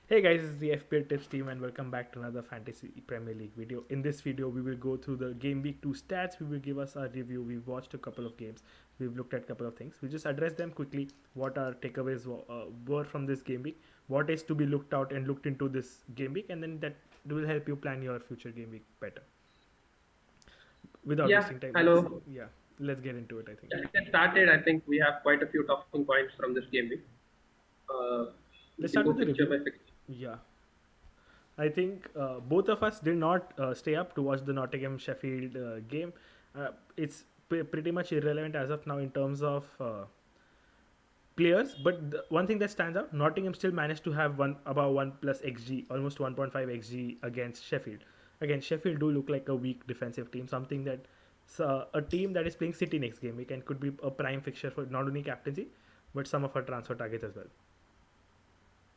Hey guys, this is the FPL Tips team and welcome back to another Fantasy Premier League video. In this video, we will go through the Game Week 2 stats. We will give us our review. We've watched a couple of games. We've looked at a couple of things. We'll just address them quickly. What our takeaways were from this Game Week. What is to be looked out and looked into this Game Week. And then that will help you plan your future Game Week better. Without Yeah, wasting time, hello. let's get into it, I think. Let's get started. I think we have quite a few talking points from this game week. We Let's can start go with the picture review. by picture. Yeah. I think both of us did not stay up to watch the Nottingham Sheffield game. It's pretty much irrelevant as of now in terms of players. But the one thing that stands out, Nottingham still managed to have one about 1 plus xg, almost 1.5 xg against Sheffield. Again, Sheffield do look like a weak defensive team, something that a team that is playing City next game week and could be a prime fixture for not only captaincy but some of our transfer targets as well.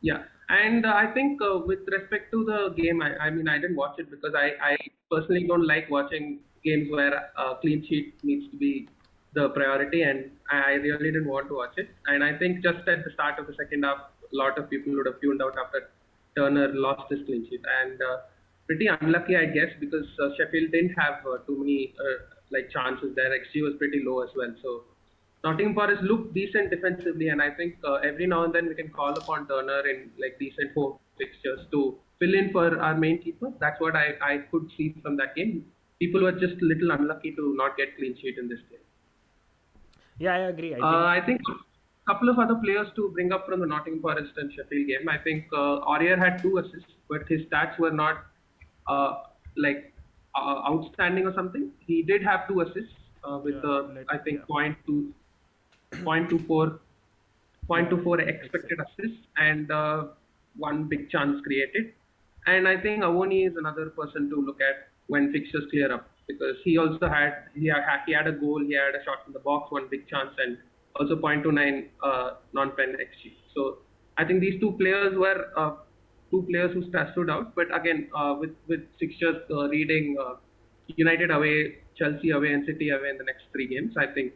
Yeah, and I think with respect to the game, I mean, I didn't watch it because I personally don't like watching games where clean sheet needs to be the priority, and I really didn't want to watch it. And I think just at the start of the second half, a lot of people would have tuned out after Turner lost his clean sheet, and pretty unlucky, I guess, because Sheffield didn't have too many like chances there. XG was pretty low as well, so. Nottingham Forest look decent defensively, and I think every now and then we can call upon Turner in like decent home fixtures to fill in for our main keeper. That's what I could see from that game. People were just a little unlucky to not get clean sheet in this game. Yeah, I agree. I think I think a couple of other players to bring up from the Nottingham Forest and Sheffield game. I think Aurier had 2 assists, but his stats were not uh, like outstanding or something. He did have 2 assists with yeah, let I think yeah. 0.24 Yeah, 0.24 expected exactly. assists and one big chance created. And I think Avoni is another person to look at when fixtures clear up because he also had a goal, he had a shot in the box, one big chance, and also 0.29 non-pen xG. So I think these two players were two players who stood out. But again, with fixtures reading United away, Chelsea away, and City away in the next 3 games, I think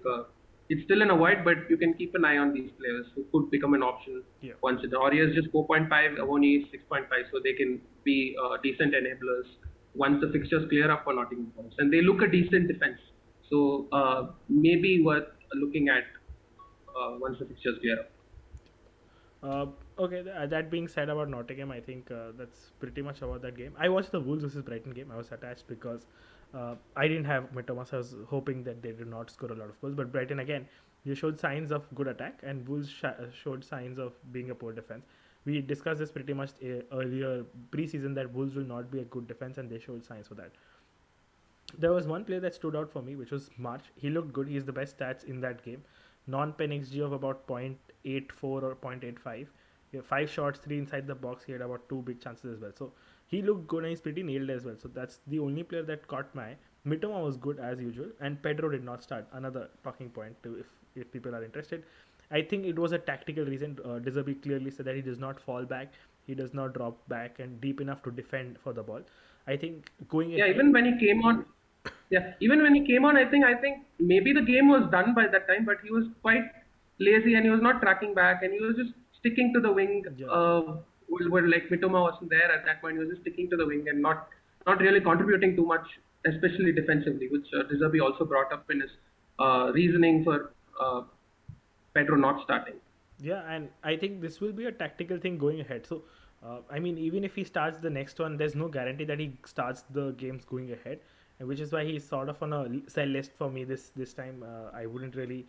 it's still in a void. But you can keep an eye on these players who could become an option Yeah. once the Warriors just 4.5, Avoni is 6.5, so they can be decent enablers once the fixtures clear up for Nottingham Forest, and they look a decent defense. So maybe worth looking at once the fixtures clear up. Okay, that being said about Nottingham, I think that's pretty much about that game. I watched the Wolves versus Brighton game. I was attached because I didn't have Mitoma, so I was hoping that they did not score a lot of goals. But Brighton, again, they showed signs of good attack, and Wolves showed signs of being a poor defense. We discussed this pretty much earlier preseason that Wolves will not be a good defense, and they showed signs for that. There was one player that stood out for me, which was March. He looked good. He's the best stats in that game. Non-pen XG of about 0.84 or 0.85. He had 5 shots, 3 inside the box. He had about 2 big chances as well. So he looked good and he's pretty nailed as well. So that's the only player that caught my eye. Mitoma was good as usual, and Pedro did not start. Another talking point to if people are interested. I think it was a tactical reason. Deserby clearly said that he does not fall back, he does not drop back and deep enough to defend for the ball. I think going Yeah, ahead, even when he came on, yeah, even when he came on, I think maybe the game was done by that time, but he was quite lazy and he was not tracking back and he was just sticking to the wing. yeah, Where like Mitoma wasn't there at that point, he was just sticking to the wing and not really contributing too much, especially defensively, which Deserby also brought up in his reasoning for Pedro not starting. yeah, and I think this will be a tactical thing going ahead. So, I mean, even if he starts the next one, there's no guarantee that he starts the games going ahead, and which is why he's sort of on a sell list for me this time. I wouldn't really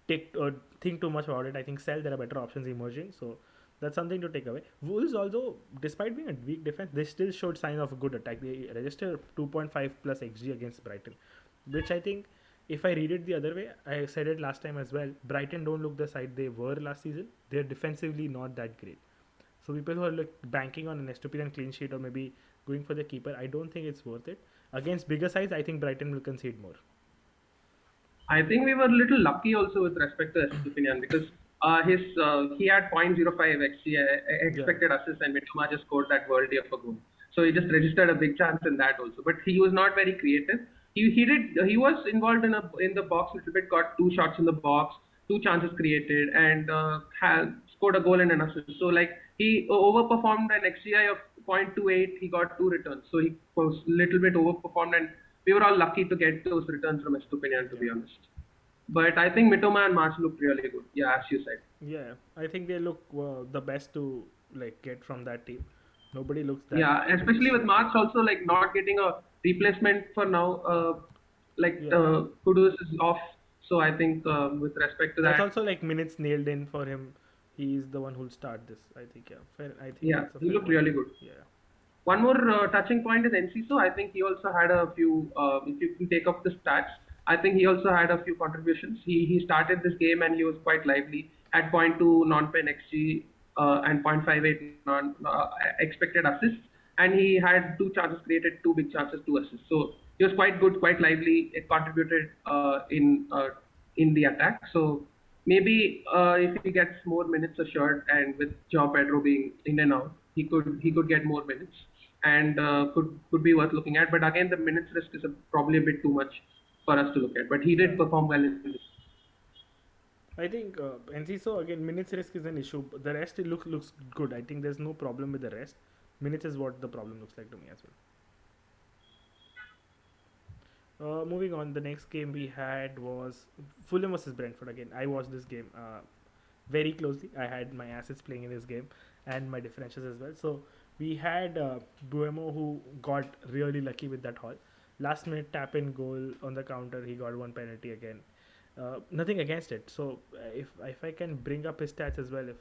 take or think too much about it. I think sell, there are better options emerging, so that's something to take away. Wolves, although despite being a weak defense, they still showed signs of a good attack. They registered 2.5 plus xg against Brighton, which I think, if I read it the other way, I said it last time as well. Brighton don't look the side they were last season. They're defensively not that great. So people who are like banking on an Estupiñán clean sheet or maybe going for the keeper, I don't think it's worth it. Against bigger sides, I think Brighton will concede more. I think we were a little lucky also with respect to Estupinian because his he had 0.05 XG Yeah, expected assist and Mitoma just scored that worldie of a goal. So he just registered a big chance in that also. But he was not very creative. He was involved in the box a little bit, got 2 shots in the box, 2 chances created, and had scored a goal and an assist. So like he overperformed an XGI of 0.28. He got two returns, so he was a little bit overperformed, and we were all lucky to get those returns from Estupinian, to Yeah. be honest. But I think Mitoma and March looked really good. Yeah, as you said. Yeah, I think they look the best to like get from that team. Nobody looks that Yeah, especially with shaky. March also like not getting a replacement for now. Yeah, Kudus is off, so I think with respect to that's that, also like minutes nailed in for him. He's the one who'll start this. I think, yeah, fair. I think yeah, that's a he fair looked point. really good. Yeah, One more touching point is Enciso. I think he also had a few. If you can take up the stats, I think he also had a few contributions. He started this game and he was quite lively. Had point 0.2 non-pen xG and 0.58 expected assists, and he had two chances created, two big chances, two assists. So he was quite good, quite lively. It contributed in the attack. So maybe if he gets more minutes assured, and with Joao Pedro being in and out, he could get more minutes and could be worth looking at. But again, the minutes risk is probably a bit too much for us to look at. But he yeah. did perform well in this. I think Enciso again minutes risk is an issue. But the rest it looks good. I think there's no problem with the rest. Minutes is what the problem looks like to me as well. Moving on, the next game we had was Fulham versus Brentford. Again, I watched this game very closely. I had my assets playing in this game and my differentials as well. So we had Buemo who got really lucky with that haul. Last minute tap in goal on the counter. He got one penalty again. Nothing against it. So if I can bring up his stats as well, if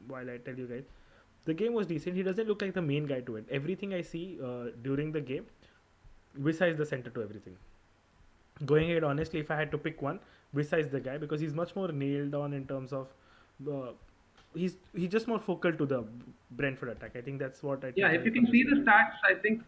while I tell you guys, the game was decent. He doesn't look like the main guy to it. Everything I see during the game, Visa is the center to everything. Going ahead, honestly, if I had to pick one, Visa is the guy because he's much more nailed on in terms of uh, he's just more focal to the Brentford attack. I think that's what I Yeah, take if away you from can this see game. the stats, I think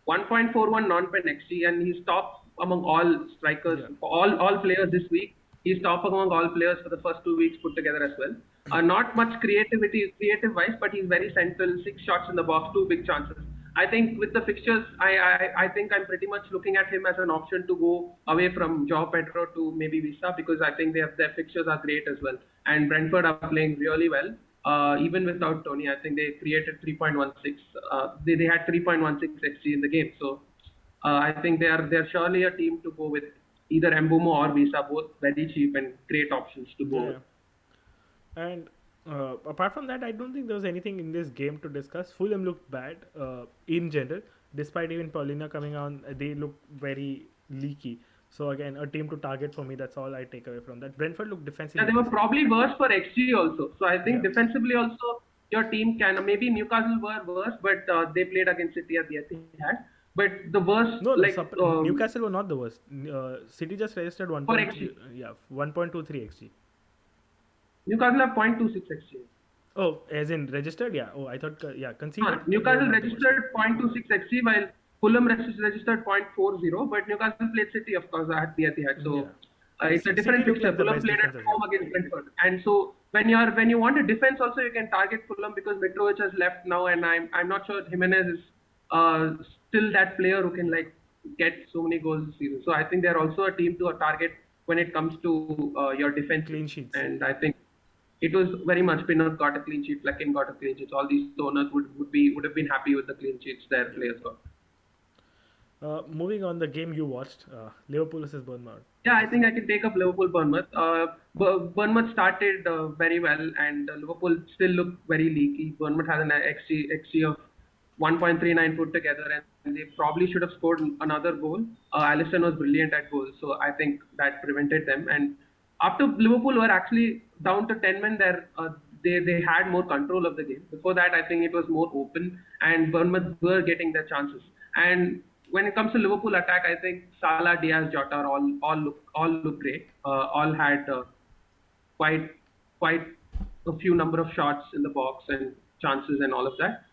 1.41 non-pen XG, and he's top among all strikers, Yeah, all players this week. He's top among all players for the first 2 weeks put together as well. Not much creativity, creative wise, but he's very central. Six shots in the box, two big chances. I think with the fixtures, I think I'm pretty much looking at him as an option to go away from Joao Pedro to maybe Visa, because I think their fixtures are great as well. And Brentford are playing really well. Even without Tony, I think they created 3.16. They had 3.16 XG in the game. So I think they're surely a team to go with, either Mbumo or Visa, both very cheap and great options to go with. yeah. And apart from that, I don't think there was anything in this game to discuss. Fulham looked bad in general, despite even Paulina coming on. They look very leaky. So again, a team to target for me. That's all I take away from that. Brentford looked Yeah, defensively they were decent. probably worse for XG also. So I Yeah. think defensively also your team can, maybe Newcastle were worse, but they played against City at the Etihad. But the worst, No, no. like Newcastle were not the worst. City just registered for 1.3. XG, Yeah, 1.23 xg. Newcastle have 0.26 XG. Oh, as in registered? Yeah. Oh, I thought yeah, conceded. They were Newcastle not the worst team. registered 0.26 XG, while Fulham registered 0.40, but Newcastle played City, of course, at the Etihad. Yeah. So it's a City different looked fixture. like the Fulham best played at defense as well. home against Brentford, and so when you want a defense, also you can target Fulham because Mitrovic has left now, and I'm not sure Jimenez is uh, still that player who can like get so many goals this season. So I think they're also a team to a target when it comes to your defenses, Clean sheets. and I think it was very much Pinnock got a clean sheet, Flecken got a clean sheet. All these owners would have been happy with the clean sheets their Yeah. players got. Moving on, the game you watched, Liverpool versus Bournemouth. Yeah, What I you say? think I can take up Liverpool Bournemouth. Bournemouth started very well, and Liverpool still looked very leaky. Bournemouth has an XG of 1.39 put together, and they probably should have scored another goal. Alisson was brilliant at goals, so I think that prevented them. And after Liverpool were actually down to 10 men, there they had more control of the game. Before that, I think it was more open, and Bournemouth were getting their chances. And when it comes to Liverpool attack, I think Salah, Diaz, Jota all look great. All had quite quite a few number of shots in the box and chances and all of that.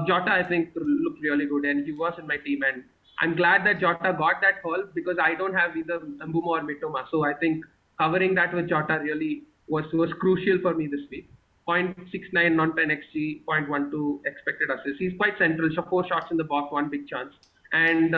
Jota, I think, looked really good, and he was in my team. And I'm glad that Jota got that haul because I don't have either Mbumo or Mitoma. So I think covering that with Jota really was crucial for me this week. 0.69 non-pen XG, 0.12 expected assists. He's quite central. So 4 shots in the box, one big chance. And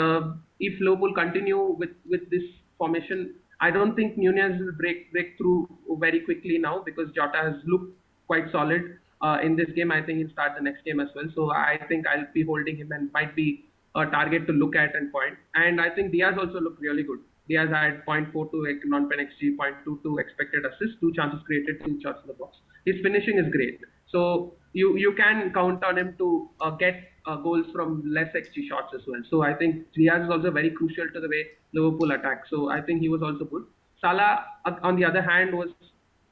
if Liverpool continue with this formation, I don't think Nunez will break through very quickly now because Jota has looked quite solid. in this game. I think he'll start the next game as well. So I think I'll be holding him and might be a target to look at and point. And I think Diaz also looked really good. Diaz had 0.42 non-pen XG, 0.22 expected assists, two chances created, two shots in the box. His finishing is great. So you can count on him to get goals from less XG shots as well. So I think Diaz is also very crucial to the way Liverpool attack. So I think he was also good. Salah, on the other hand, was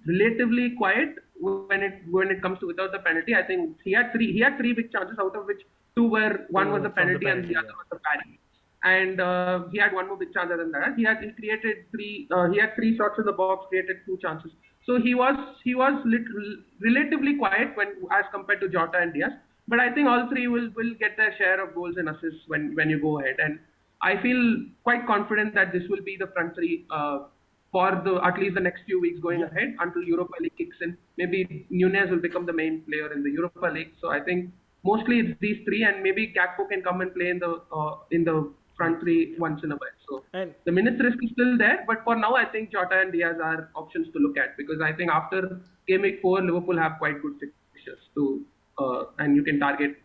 relatively quiet when it comes to without the penalty. I think he had three big chances, out of which one was Two a from the penalty and the penalty, other yeah. was a parry. And he had one more big chance other than that. He created three. He had three shots in the box, created two chances. So he was relatively quiet when as compared to Jota and Diaz. But I think all three will get their share of goals and assists when you go ahead. And I feel quite confident that this will be the front three for the at least the next few weeks going Yeah. ahead until Europa League kicks in. Maybe Nunez will become the main player in the Europa League. So I think mostly it's these three, and maybe Gakpo can come and play in the front Midfield, three yeah. once in a while. So And the minutes risk is still there, but for now I think Jota and Diaz are options to look at, because I think after game week 4 Liverpool have quite good fixtures to and you can target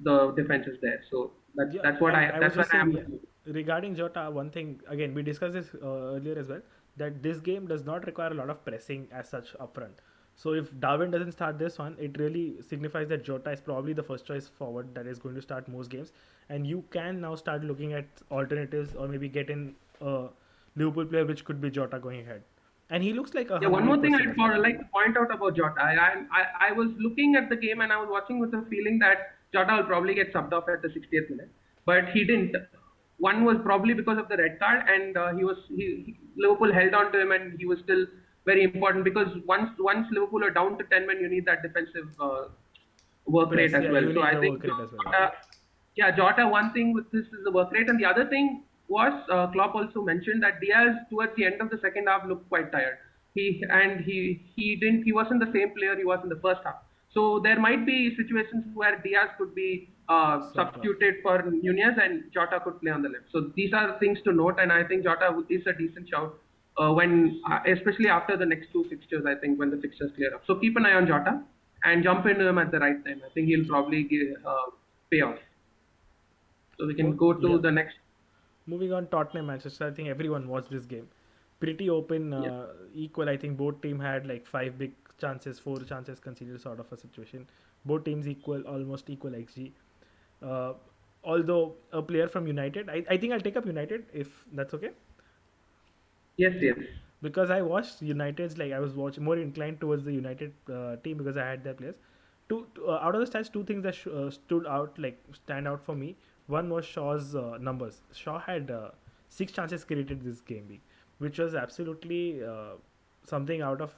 the defenses there. So yeah, that's what and I was that's where just I saying, am yeah, looking. regarding Jota, one thing again we discussed this earlier as well, that this game does not require a lot of pressing as such upfront. So if Darwin doesn't start this one, it really signifies that Jota is probably the first choice forward that is going to start most games, and you can now start looking at alternatives or maybe get in a Liverpool player which could be Jota going ahead, and he looks like a Yeah, one hungry more thing person as well. I'd like to point out about Jota. I was looking at the game and I was watching with a feeling that Jota will probably get subbed off at the 60th minute, but he didn't. One was probably because of the red card, and Liverpool held on to him, and he was still very important, because once Liverpool are down to 10 men, you need that defensive work rate Press, as yeah, well. you So need I the think work rate as well. Yeah. Jota, one thing with this is the work rate, and the other thing was Klopp also mentioned that Diaz towards the end of the second half looked quite tired. He wasn't the same player he was in the first half. So there might be situations where Diaz could be Subbed off. substituted for Nunez and Jota could play on the left. So these are things to note, and I think Jota is a decent shout especially after the next two fixtures. I think when the fixtures clear up. So keep an eye on Jota and jump into him at the right time. I think he'll probably pay off. So we can go to Yeah. the next. Moving on, Tottenham Manchester. I think everyone watched this game. Pretty open, Yeah. equal. I think both team had like five big chances, four chances conceded, sort of a situation. Both teams equal, almost equal XG. Uh, although a player from United, I think I'll take up United if that's okay. Yes, Yeah, yes. because I watched United's, like I was watching more inclined towards the United team because I had their players. Out of the stats, two things that stand out for me. One was Shaw's numbers. Shaw had six chances created this game week, which was absolutely something out of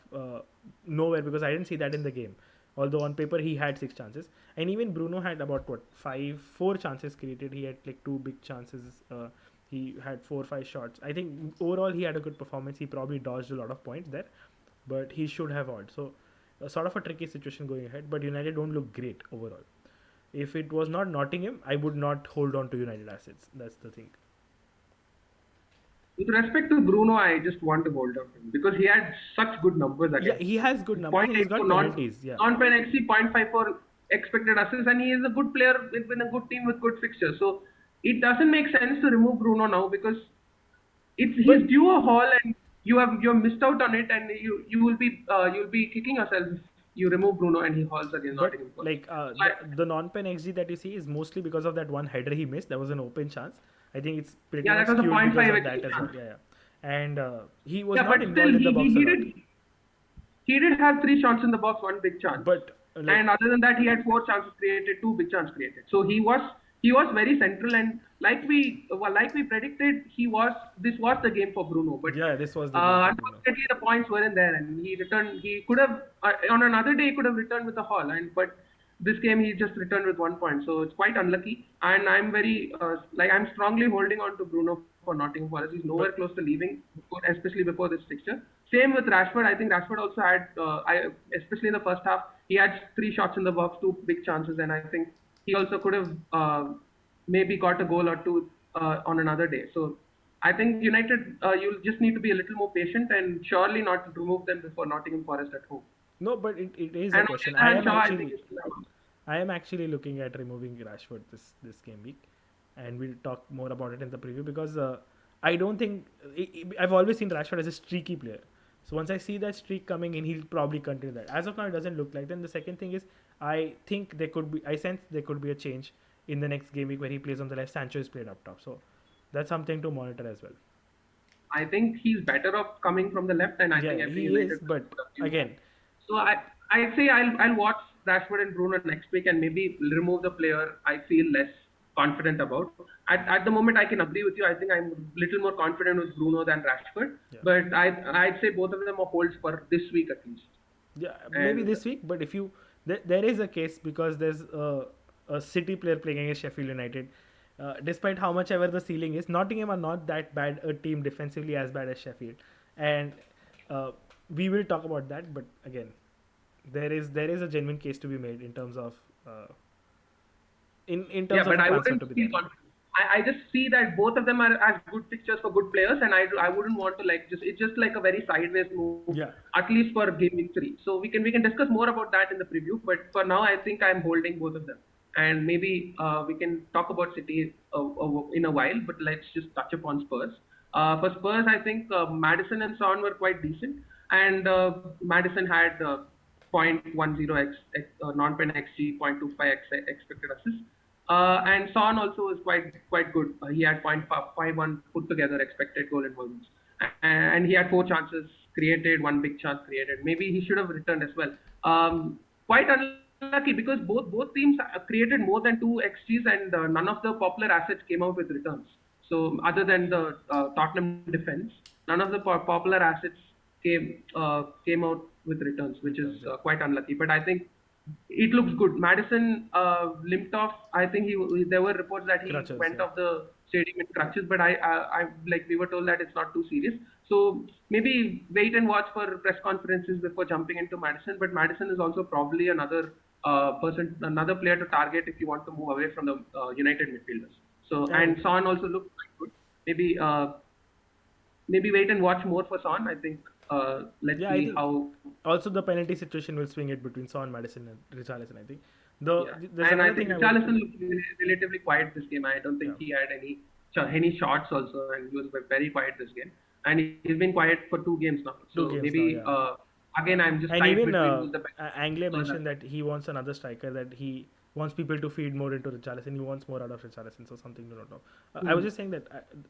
nowhere because I didn't see that in the game. Although on paper he had six chances, and even Bruno had about four chances created. He had like two big chances. He had 4 or 5 shots. I think overall he had a good performance. He probably dodged a lot of points there, but he should have won. So, sort of a tricky situation going ahead. But United don't look great overall. If it was not Nottingham, I would not hold on to United assets. That's the thing. With respect to Bruno, I just want to hold on to him because he had such good numbers Yeah, against he has good numbers point and he's 0.84 got penalties. Yeah, non-pen XC, 0.54 expected assists, and he is a good player with a good team with good fixtures. So it doesn't make sense to remove Bruno now because he's but due a haul, and you've missed out on it, and you'll be kicking yourself if you remove Bruno and he hauls against but Nottingham Forest. like So the non-pen XG that you see is mostly because of that one header he missed. That was an open chance. I think it's pretty yeah, much that was a skewed point because 5 of that XG as well. chance. Yeah, yeah. And he was Yeah, but not still involved in the box a lot. he did have three shots in the box, one big chance, But and other than that, he had four chances created, two big chances created. So he was very central, and like we predicted, this was the game for Bruno. But yeah, this was the game for Bruno. unfortunately, the points weren't there, and he returned. He could have on another day he could have returned with a haul, and but this game he just returned with 1 point. So it's quite unlucky, and I'm very I'm strongly holding on to Bruno for Nottingham Forest. He's nowhere But close to leaving, especially before this fixture. Same with Rashford. I think Rashford also had, especially in the first half, he had three shots in the box, two big chances, and I think he also could have maybe got a goal or two on another day. So I think United, you'll just need to be a little more patient and surely not remove them before Nottingham Forest at home. No, but it is a And on question. the other hand, Shaw, I think is still around. I am actually looking at removing Rashford this game week, and we'll talk more about it in the preview because I don't think I've always seen Rashford as a streaky player. So once I see that streak coming in, he'll probably continue that. As of now, it doesn't look like. Then the second thing is, I think there could be. I sense there could be a change in the next game week where he plays on the left. Sancho is played up top, so that's something to monitor as well. I think he's better off coming from the left, and I Yeah, think every he is, United but would have used that. again, So I'd say I'll watch Rashford and Bruno next week and maybe remove the player I feel less confident about. At the moment, I can agree with you. I think I'm a little more confident with Bruno than Rashford, yeah. but I'd say both of them are holds for this week at least. Yeah, maybe And this week. But if you there is a case because there's a City player playing against Sheffield United. Despite how much ever the ceiling is, Nottingham are not that bad a team defensively as bad as Sheffield, and uh, we will talk about that. But again, there is a genuine case to be made in terms of in yeah, terms of but a I transfer wouldn't to be feel done. confident. I just see that both of them are as good fixtures for good players, and I wouldn't want to like just it's just like a very sideways move, Yeah, at least for game week 3. So we can discuss more about that in the preview. But for now, I think I'm holding both of them, and maybe we can talk about City in a while. But let's just touch upon Spurs. For Spurs, I think Madison and Son were quite decent, and Madison had 0.10 non-pen xg, 0.25 expected assists. And Son also was quite good. He had 0.51 put together expected goal involvements, and he had 4 chances created, one big chance created. Maybe he should have returned as well. Quite unlucky because both teams created more than 2 xgs, and none of the popular assets came out with returns. So other than the Tottenham defense, none of the popular assets came out with returns, which is returns. Yeah, quite unlucky. But I think it looks good. Madison limped off. I think there were reports that he crutches. went Yeah, off the stadium in crutches, but I like we were told that it's not too serious. So maybe wait and watch for press conferences before jumping into Madison. But Madison is also probably another another player to target if you want to move away from the United midfielders. So and and Son also looked quite good. Maybe maybe wait and watch more for Son. I think let's yeah, I see think how. also the penalty situation will swing it between Son, Madison, and Richarlison. I think Yeah, there's and I another think thing I want. Richarlison looked relatively quiet this game. I don't Yeah, think he had any shots also, and he was very quiet this game. And he's been quiet for 2 games now. two So games now. maybe Yeah, again, I'm just and tied even between who's the best. Anglais So that's mentioned that he wants another striker. That he wants people to feed more into Richarlison. He wants more out of Richarlison. So something to note now. I was hmm, just saying that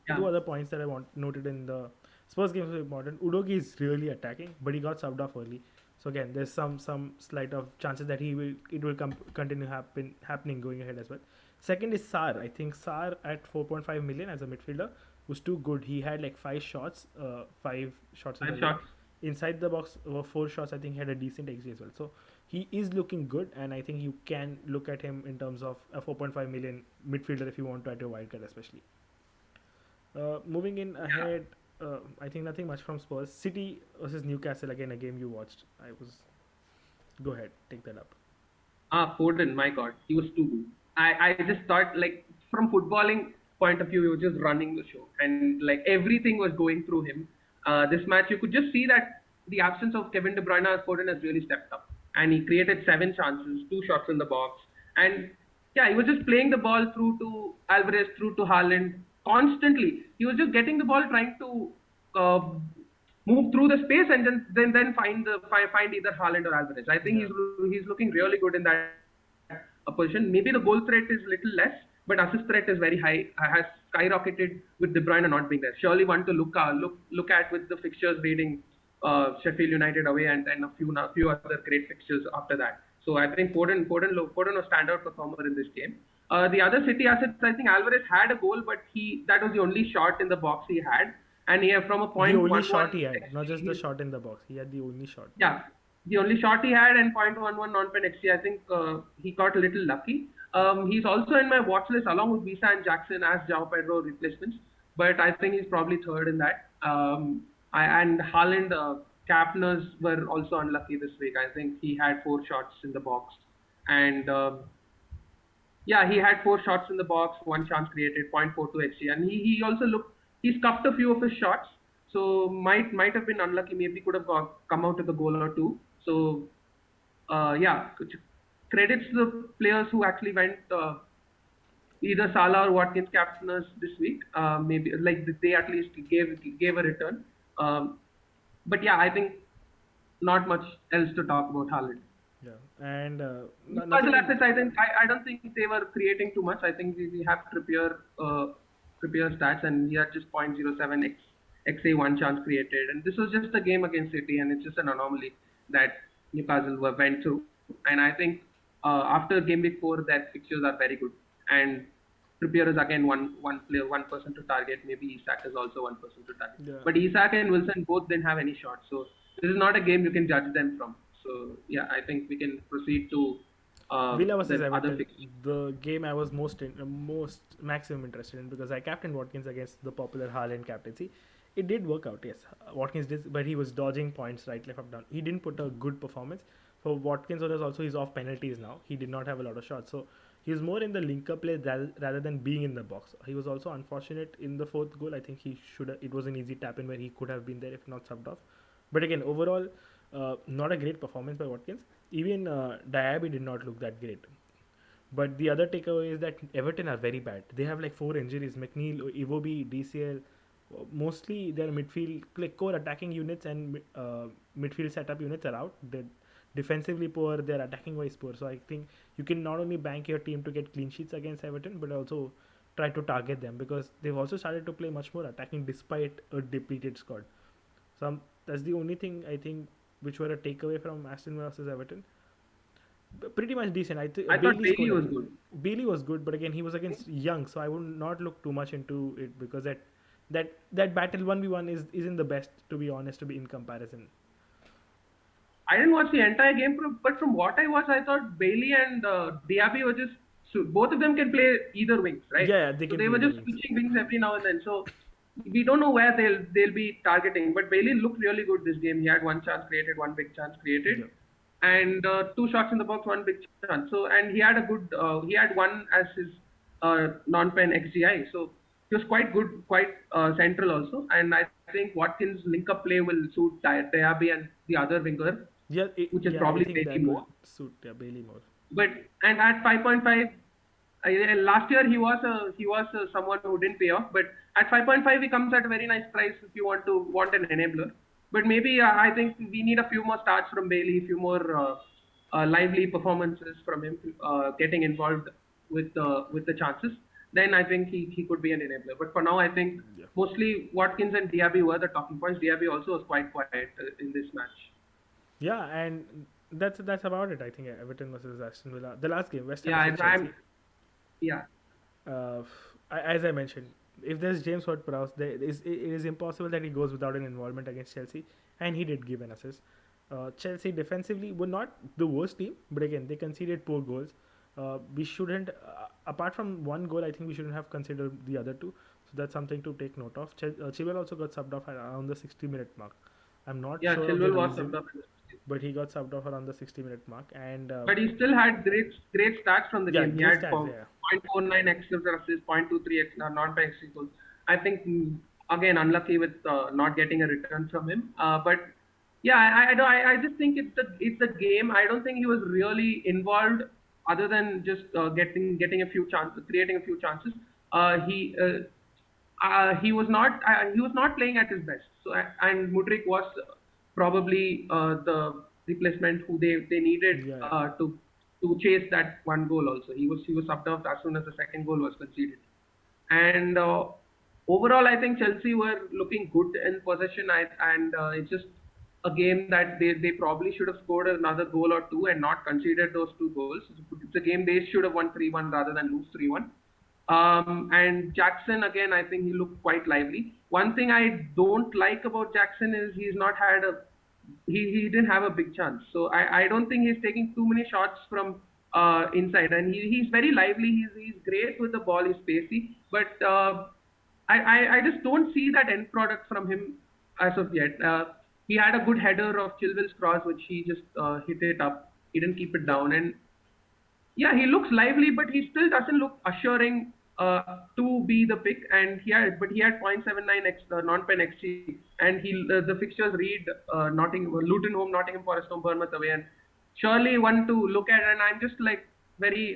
yeah, two other points that I want noted in the Spurs game was important. Udogi is really attacking, but he got subbed off early. So again, there's some slight of chances that it will continue happening going ahead as well. Second is Sar. I think Sar at 4.5 million as a midfielder was too good. He had like five shots in the five game. shots. Inside the box, 4 shots. I think he had a decent XG as well. So he is looking good, and I think you can look at him in terms of a 4.5 million midfielder if you want to add a wildcard, especially. Moving in Yeah. ahead, I think nothing much from Spurs. City versus Newcastle, again, a game you watched. I was. Go ahead, take that up. Foden, my God, he was too good. I just thought like from footballing point of view, he was just running the show, and like everything was going through him. This match, you could just see that the absence of Kevin De Bruyne as Foden has really stepped up, and he created 7 chances, 2 shots in the box, and yeah, he was just playing the ball through to Alvarez, through to Haaland constantly. He was just getting the ball, trying to uh, move through the space and then find either Haaland or Alvarez. I think Yeah. he's looking really good in that position. Maybe the goal threat is little less, but assist threat is very high. Has skyrocketed with De Bruyne not being there. Surely one to look at with the fixtures reading Sheffield United away and then a few other great fixtures after that. So I think Foden was standout performer in this game. The other City assets, I think Alvarez had a goal, but he that was the only shot in the box he had, and he from a The point only one shot one he had, not just the XG, shot in the box. He had the only shot. yeah, the only shot he had and 0.11 non-pen XG. I think he got a little lucky. Yeah. He's also in my watch list along with Visa and Jackson as João Pedro replacements, but I think he's probably third in that. And Haaland, Capners were also unlucky this week. I think he had 4 shots in the box, and yeah, he had 4 shots in the box, 1 chance created, 0.42 xg, and he also looked he scuffed a few of his shots, so might have been unlucky. Maybe could have come out with a goal or two. So yeah, credits the players who actually went, either Salah or Watkins captainers this week. Maybe like they at least gave a return. Um, but yeah, I think not much else to talk about Haaland. Yeah, and Newcastle nothing. assets, I don't think they were creating too much. I think we have Trippier stats, and he had just 0.07 XA one chance created, and this was just a game against City, and it's just an anomaly that Newcastle went through. And I think after game week 4, that fixtures are very good, and Trippier is again one player, one person to target. Maybe Isak is also one person to target, Yeah, but Isak and Wilson both didn't have any shots, so this is not a game you can judge them from. So yeah, I think we can proceed to Villa versus the other Everton, fixture. the game I was most maximum interested in because I captained Watkins against the popular Haaland captaincy. It did work out, yes. Watkins did, but he was dodging points right, left, up, down. He didn't put a good performance. For Watkins, there's also he's off penalties now. He did not have a lot of shots, so he was more in the linker play rather than being in the box. He was also unfortunate in the fourth goal. I think he should. It was an easy tap in where he could have been there if not subbed off. But again, overall, not a great performance by Watkins. Even Diaby did not look that great. But the other takeaway is that Everton are very bad. They have like four injuries: McNeil, Iwobi, DCL. Mostly their midfield, like core attacking units and midfield setup units are out. They're defensively poor. They're attacking wise poor. So I think you can not only bank your team to get clean sheets against Everton, but also try to target them because they've also started to play much more attacking despite a depleted squad. So that's the only thing I think which were a takeaway from Aston Villa versus Everton. Pretty much decent. I think I thought Bailey Bailey scored. was good. Bailey was good, but again he was against Young, so I would not look too much into it because that battle 1v1 isn't the best, to be honest, to be in comparison. I didn't watch the entire game, but from what I watched, I thought Bailey and Diaby were just, so both of them can play either wings, right? Yeah, they So can they play were either just wings. switching wings every now and then. So we don't know where they'll be targeting. But Bailey looked really good this game. He had one chance created, one big chance created, Yeah, and two shots in the box, one big chance. So and he had a good, he had one as his non-pen XGI. So he was quite good, quite central also. And I think Watkins' link-up play will suit Diaby and the other winger, which is yeah. I probably think Bailey that will more. suit Bailey more. But and at 5.5, last year he was someone who didn't pay off. But at 5.5, he comes at a very nice price if you want an enabler. But maybe I think we need a few more starts from Bailey, a few more lively performances from him, getting involved with the chances. Then I think he could be an enabler. But for now, I think Yeah, mostly Watkins and Diaby were the talking points. Diaby also was quite quiet in this match. yeah, and that's about it. I think Everton versus Aston Villa, the last game, West Ham Yeah, versus I'm Chelsea. yeah. uh, as I mentioned, if there's James Ward-Prowse, it is impossible that he goes without an involvement against Chelsea, and he did give an assist. Chelsea defensively were not the worst team, but again they conceded poor goals. We shouldn't, apart from one goal, I think we shouldn't have considered the other two. So that's something to take note of. Chilwell also got subbed off around the 60-minute mark. I'm not Yeah, sure of the Chilwell was subbed reason, off in the 60th. but he got subbed off around the 60-minute mark, and But he still had great stats from the yeah, game. He great had stats. Yeah, 0.49 x assists, 0.23 x non by XG goals. I think again unlucky with not getting a return from him. But yeah, I just think it's the game. I don't think he was really involved other than just getting a few chances, creating a few chances. He was not playing at his best. So and Mudrik was probably the replacement who they needed yeah, yeah. to chase that one goal. Also, he was subbed off as soon as the second goal was conceded. And overall, I think Chelsea were looking good in possession. And it's just a game that they probably should have scored another goal or two and not conceded those two goals. It's a game they should have won 3-1 rather than lose 3-1. And Jackson, again, I think he looked quite lively. One thing I don't like about Jackson is he didn't have a big chance. So I don't think he's taking too many shots from inside, and he's very lively. He's great with the ball. He's pacey, but I just don't see that end product from him as of yet. He had a good header of Chilwell's cross, which he just hit it up. He didn't keep it Yeah. down, and yeah, he looks lively, but he still doesn't look assuring to be the pick. And he had 0.79 non-pen XG, and the fixtures read Luton home, Nottingham Forest home, Bournemouth away, and surely one to look at. And I'm just like very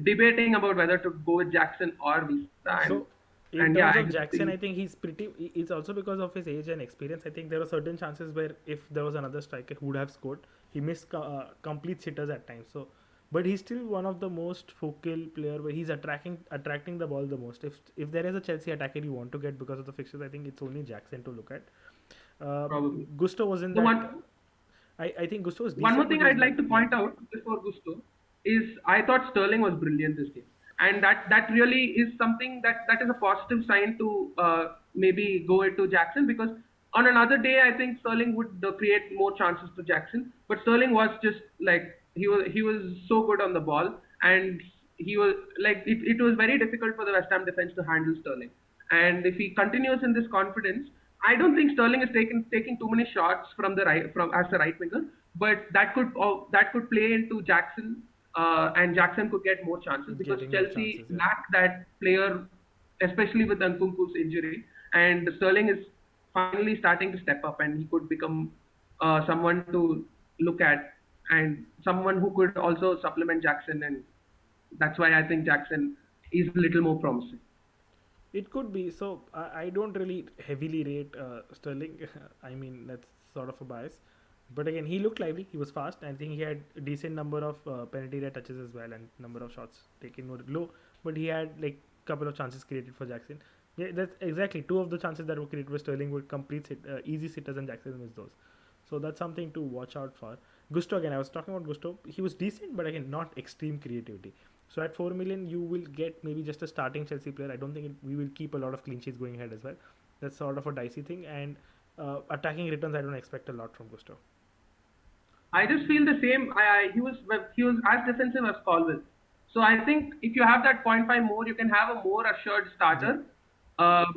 debating about whether to go with Jackson or Vista. And So, in yeah, terms I of just Jackson, think I think he's pretty. It's also because of his age and experience. I think there were certain chances where if there was another striker who would have scored, he missed complete sitters at times. So, but he's still one of the most focal player where he's attracting the ball the most. If there is a Chelsea attacker you want to get because of the fixtures, I think it's only Jackson to look at. Uh, probably Gusto was in the that. one. I think Gusto was One more decent, but thing he was I'd not. like to Yeah, point out before Gusto is I thought Sterling was brilliant this game, and that really is something that is a positive sign to maybe go into Jackson, because on another day I think Sterling would create more chances to Jackson, but Sterling was just like he was so good on the ball, and he was like it was very difficult for the West Ham defense to handle Sterling, and if he continues in this confidence, I don't think Sterling is taking too many shots from the right from as a right winger, but that could play into Jackson, and Jackson could get more chances because getting more Chelsea chances. Yeah. lack that player, especially with Nkunku's injury, and Sterling is finally starting to step up, and he could become someone to look at, and someone who could also supplement Jackson, and that's why I think Jackson is a little more promising. It could be. So I don't really heavily rate Sterling. I mean, that's sort of a bias. But again, he looked lively. He was fast. I think he had a decent number of penalty area touches as well, and number of shots taken were low. But he had like couple of chances created for Jackson. Yeah, that's exactly two of the chances that were created for Sterling were complete easy sitters, and Jackson missed those. So that's something to watch out for. Gusto again. I was talking about Gusto. He was decent, but again, not extreme creativity. So at 4 million, you will get maybe just a starting Chelsea player. I don't think we will keep a lot of clean sheets going ahead as well. That's sort of a dicey thing. And attacking returns, I don't expect a lot from Gusto. I just feel the same. He was as defensive as Colville. So I think if you have that point 0.5 more, you can have a more assured Yeah, starter.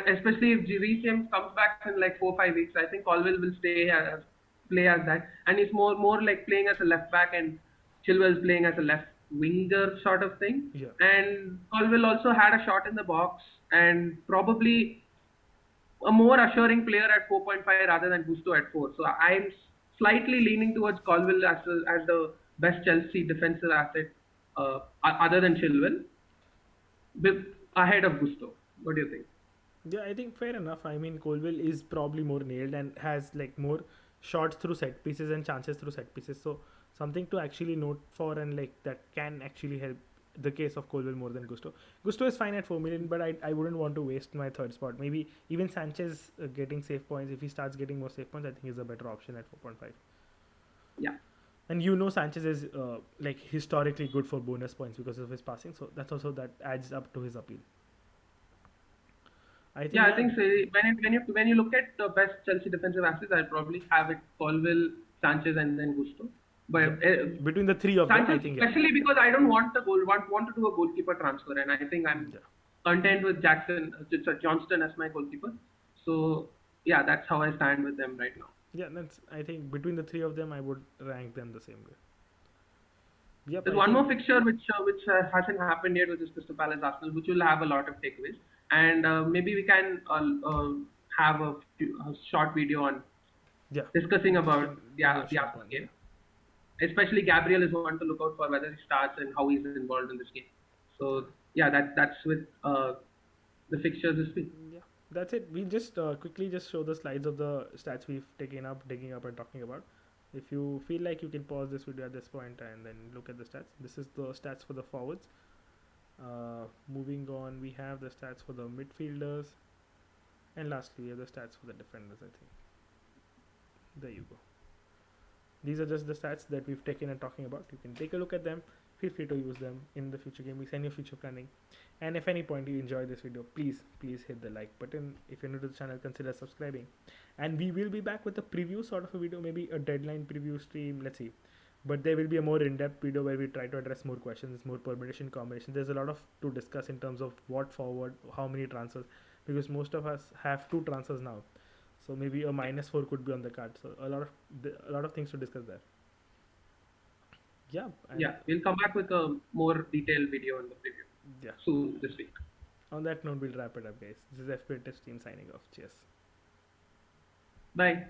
Especially if Reece James comes back in like 4 5 weeks, I think Colville will play as that, and he's more like playing as a left back, and Chilwell's playing as a left winger sort of thing. yeah. And Colville also had a shot in the box, and probably a more assuring player at 4.5 rather than Gusto at 4. So I'm slightly leaning towards Colville as the best Chelsea defensive asset, other than Chilwell, with ahead of Gusto. What do you think? Yeah, I think fair enough. I mean, Colville is probably more nailed and has like more shots through set pieces and chances through set pieces. So something to actually note for, and like that can actually help the case of Colville more than Gusto. Gusto is fine at 4 million, but I wouldn't want to waste my third spot. Maybe even Sanchez getting save points. If he starts getting more save points, I think he's a better option at 4.5. Yeah. And you know Sanchez is like historically good for bonus points because of his passing, so that's also that adds up to his appeal. I think Yeah, I yeah, think so. When you look at the best Chelsea defensive assets, I'd probably have it Colville, Sanchez, and then Gusto. yeah. But Between the three of them, I Sanchez, think yeah, especially because I don't want the goal, want to do a goalkeeper transfer, and I think I'm yeah, content with Jackson, Johnston as my goalkeeper. So yeah, that's how I stand with them right now. yeah. That's I think between the three of them, I would rank them the same way. Yep, There's I one more think fixture which hasn't happened yet, which is Crystal Palace Arsenal, which will have a lot of takeaways, and maybe we can have a short video on yeah, discussing we about can do a the short Arsenal one. Yeah, game. Especially Gabriel is one to look out for whether he starts and how he's involved in this game. So yeah, that's with the fixtures this week. yeah. That's it. We just quickly just show the slides of the stats we've taken up, digging up, and talking about. If you feel like you can pause this video at this point and then look at the stats. This is the stats for the forwards. Moving on, we have the stats for the midfielders, and lastly, we have the stats for the defenders. I think there you go. These are just the stats that we've taken and talking about. You can take a look at them. Feel free to use them in the future game weeks and your future planning. And if any point you enjoy this video, please hit the like button. If you're new to the channel, consider subscribing. And we will be back with a preview sort of a video, maybe a deadline preview stream. Let's see. But there will be a more in-depth video where we try to address more questions, more permutation combinations. There's a lot of to discuss in terms of what forward, how many transfers, because most of us have two transfers now. So maybe a -4 could be on the card. So a lot of things to discuss there. Yeah, and Yeah, we'll come back with a more detailed video in the preview yeah. soon this week. On that note, we'll wrap it up, guys. This is FPL Team signing off. Cheers. Bye.